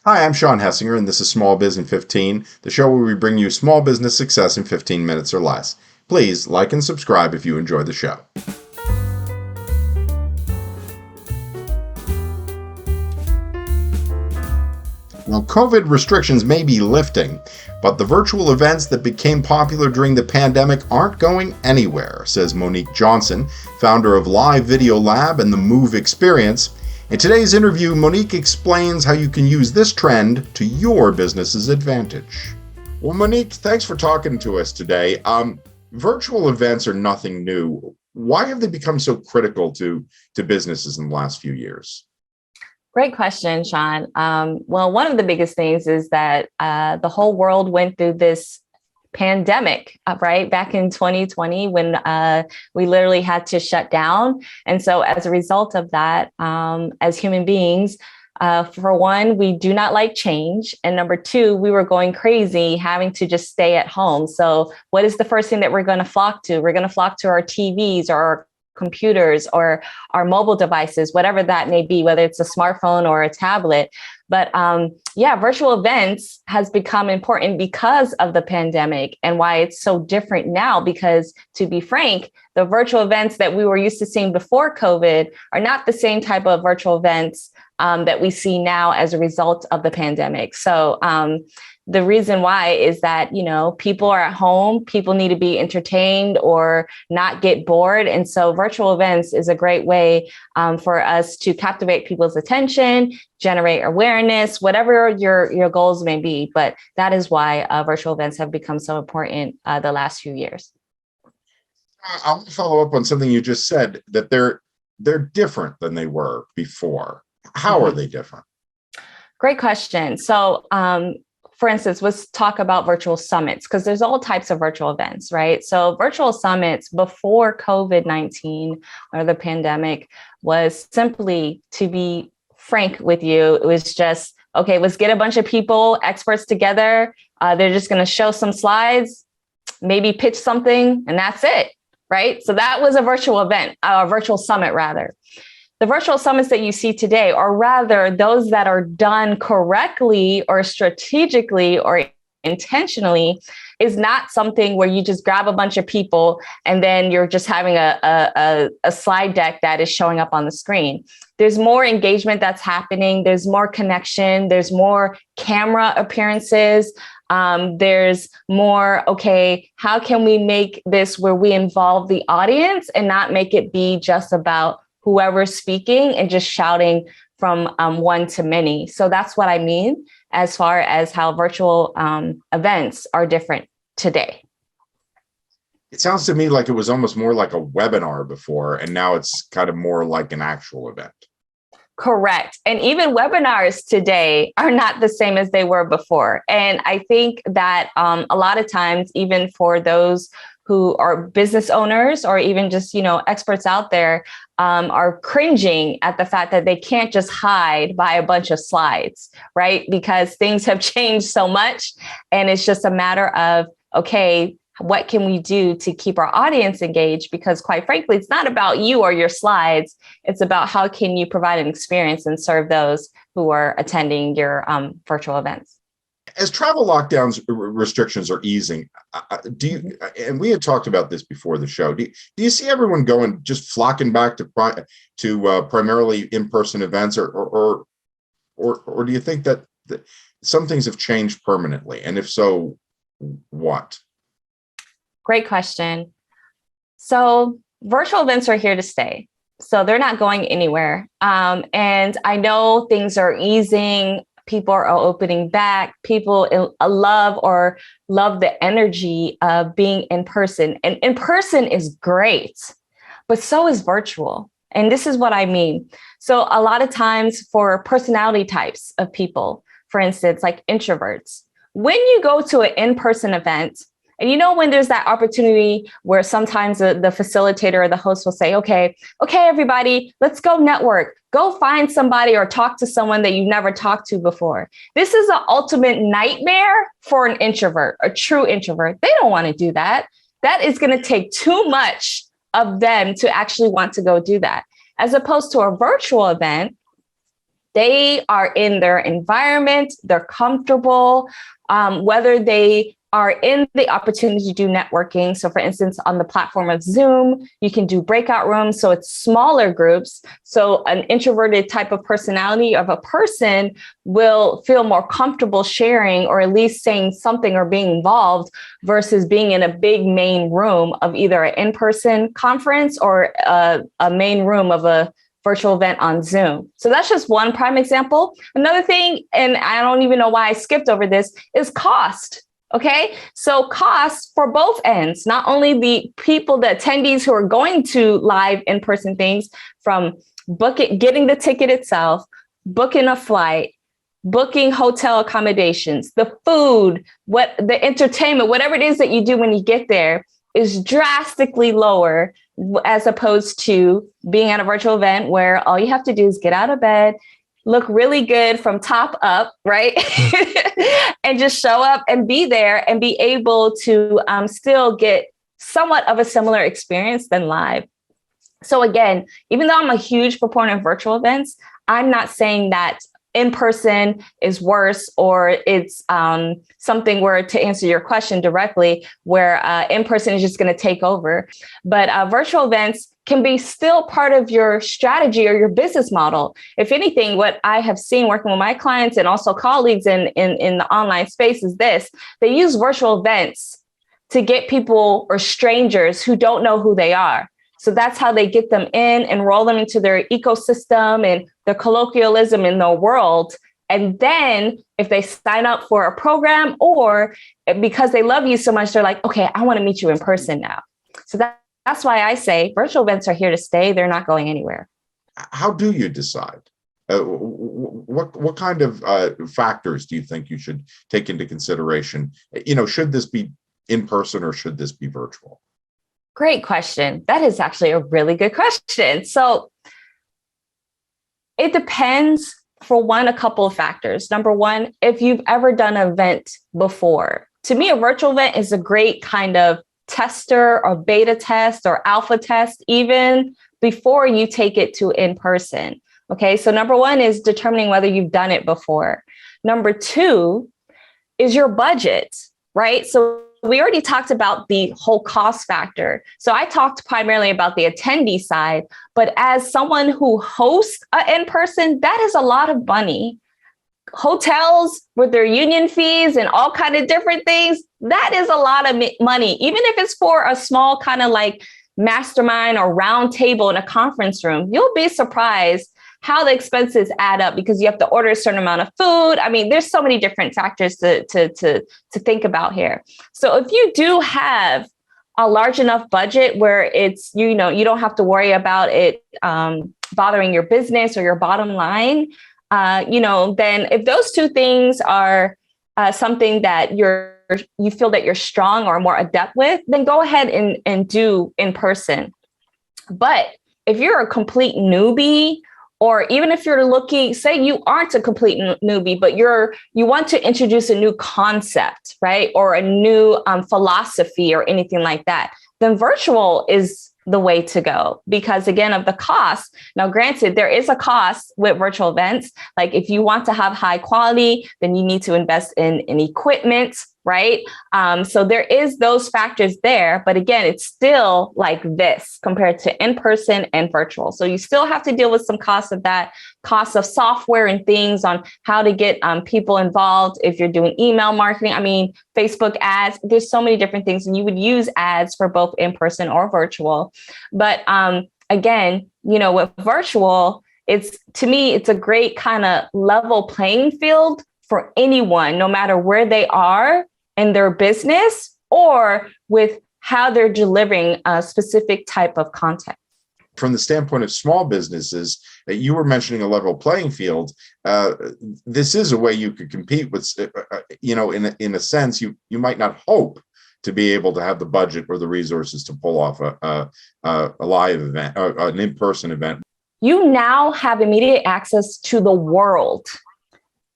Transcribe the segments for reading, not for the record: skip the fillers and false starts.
Hi, I'm Sean Hessinger, and this is Small Biz in 15, the show where we bring you small business success in 15 minutes or less. Please like and subscribe if you enjoy the show. Well, COVID restrictions may be lifting, but the virtual events that became popular during the pandemic aren't going anywhere, says Monique Johnson, founder of Live Video Lab and the Move Experience. In today's interview, Monique explains how you can use this trend to your business's advantage. Well, Monique, thanks for talking to us today. Virtual events are nothing new. Why have they become so critical to businesses in the last few years? Great question, Sean. Well, one of the biggest things is that the whole world went through this pandemic, right? Back in 2020, when we literally had to shut down. And so as a result of that, as human beings, for one, we do not like change. And number two, we were going crazy having to just stay at home. So what is the first thing that we're going to flock to? We're going to flock to our TVs or our computers or our mobile devices, whatever that may be, whether it's a smartphone or a tablet. But virtual events has become important because of the pandemic and why it's so different now, because to be frank, the virtual events that we were used to seeing before COVID are not the same type of virtual events that we see now as a result of the pandemic. So the reason why is that, people are at home, people need to be entertained or not get bored. And so virtual events is a great way for us to captivate people's attention, generate awareness, whatever your goals may be. But that is why virtual events have become so important the last few years. I want to follow up on something you just said, that they're different than they were before. How are they different? Great question. So, for instance, let's talk about virtual summits, because there's all types of virtual events, right? So virtual summits before COVID-19 or the pandemic was simply, to be frank with you, it was just, okay, let's get a bunch of people, experts together. They're just going to show some slides, maybe pitch something, and that's it, right? So that was a virtual event, a virtual summit rather. The virtual summits that you see today, or rather those that are done correctly or strategically or intentionally, is not something where you just grab a bunch of people and then you're just having a slide deck that is showing up on the screen. There's more engagement that's happening. There's more connection. There's more camera appearances. There's more, okay, how can we make this where we involve the audience and not make it be just about whoever's speaking and just shouting from one to many. So that's what I mean as far as how virtual events are different today. It sounds to me like it was almost more like a webinar before, and now it's kind of more like an actual event. Correct. And even webinars today are not the same as they were before. And I think that a lot of times, even for those who are business owners or even just, experts out there are cringing at the fact that they can't just hide by a bunch of slides, right? Because things have changed so much. And it's just a matter of, okay, what can we do to keep our audience engaged? Because quite frankly, it's not about you or your slides. It's about how can you provide an experience and serve those who are attending your virtual events. As travel lockdowns restrictions are easing, and we had talked about this before the show, do you see everyone just flocking back to primarily in-person events, or do you think that some things have changed permanently? And if so, what? Great question. So virtual events are here to stay. So they're not going anywhere. And I know things are easing. People are opening back. People love the energy of being in person. And in person is great, but so is virtual. And this is what I mean. So a lot of times for personality types of people, for instance, like introverts, when you go to an in-person event, and when there's that opportunity where sometimes the facilitator or the host will say, okay, everybody, let's go network, go find somebody or talk to someone that you've never talked to before. This is an ultimate nightmare for an introvert, a true introvert. They don't want to do that. That is going to take too much of them to actually want to go do that. As opposed to a virtual event, They are in their environment, they're comfortable, whether they are in the opportunity to do networking. So for instance, on the platform of Zoom, you can do breakout rooms. So it's smaller groups. So an introverted type of personality of a person will feel more comfortable sharing, or at least saying something or being involved, versus being in a big main room of either an in-person conference or a main room of a virtual event on Zoom. So that's just one prime example. Another thing, and I don't even know why I skipped over this, is cost. Okay, so costs for both ends, not only the people, the attendees who are going to live in-person things, from getting the ticket itself, booking a flight, booking hotel accommodations, the food, the entertainment, whatever it is that you do when you get there is drastically lower, as opposed to being at a virtual event where all you have to do is get out of bed, look really good from top up, right? And just show up and be there and be able to still get somewhat of a similar experience than live. So again, even though I'm a huge proponent of virtual events, I'm not saying that in person is worse, or it's something where, to answer your question directly, where in person is just going to take over. But virtual events can be still part of your strategy or your business model. If anything, what I have seen working with my clients and also colleagues in the online space is this: they use virtual events to get people or strangers who don't know who they are. So that's how they get them in, enroll them into their ecosystem and their colloquialism in the world. And then if they sign up for a program, or because they love you so much, they're like, okay, I want to meet you in person now. So that's why I say virtual events are here to stay. They're not going anywhere. How do you decide? What kind of factors do you think you should take into consideration? Should this be in person or should this be virtual? Great question. That is actually a really good question. So it depends, for one, a couple of factors. Number one, if you've ever done an event before. To me, a virtual event is a great kind of tester or beta test or alpha test, even before you take it to in person. Okay, so number one is determining whether you've done it before. Number two is your budget, right? So we already talked about the whole cost factor. So I talked primarily about the attendee side, but as someone who hosts an in-person, that is a lot of money. Hotels with their union fees and all kind of different things, that is a lot of money. Even if it's for a small kind of like mastermind or round table in a conference room, you'll be surprised how the expenses add up, because you have to order a certain amount of food. I mean, there's so many different factors to think about here. So if you do have a large enough budget where it's, you don't have to worry about it bothering your business or your bottom line, then if those two things are something that you feel that you're strong or more adept with, then go ahead and do in person. But if you're a complete newbie, or even if you're looking, say you aren't a complete newbie, but you want to introduce a new concept, right? Or a new philosophy or anything like that, then virtual is the way to go, because again, of the cost. Now, granted, there is a cost with virtual events. Like if you want to have high quality, then you need to invest in equipment, right? So there is those factors there, but again, it's still like this compared to in-person and virtual. So you still have to deal with some costs of that, costs of software and things on how to get people involved. If you're doing email marketing, I mean, Facebook ads, there's so many different things, and you would use ads for both in-person or virtual. But again, with virtual, to me, it's a great kind of level playing field for anyone, no matter where they are in their business or with how they're delivering a specific type of content. From the standpoint of small businesses, you were mentioning a level playing field. This is a way you could compete with, in a sense, you might not hope to be able to have the budget or the resources to pull off a live event, an in-person event. You now have immediate access to the world.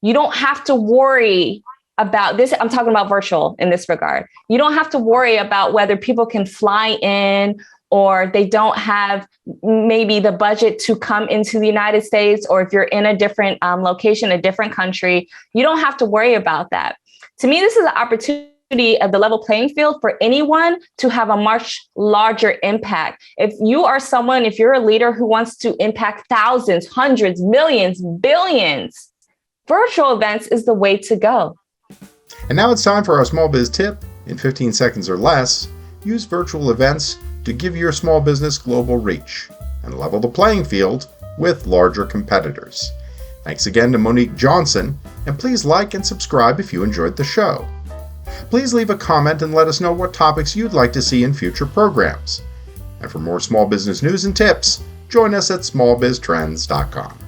You don't have to worry about this. I'm talking about virtual in this regard. You don't have to worry about whether people can fly in or they don't have maybe the budget to come into the United States, or if you're in a different location, a different country, you don't have to worry about that. To me, this is an opportunity of the level playing field for anyone to have a much larger impact. If you're a leader who wants to impact thousands, hundreds, millions, billions, virtual events is the way to go. And now it's time for our small biz tip. In 15 seconds or less, use virtual events to give your small business global reach and level the playing field with larger competitors. Thanks again to Monique Johnson, and please like and subscribe if you enjoyed the show. Please leave a comment and let us know what topics you'd like to see in future programs. And for more small business news and tips, join us at smallbiztrends.com.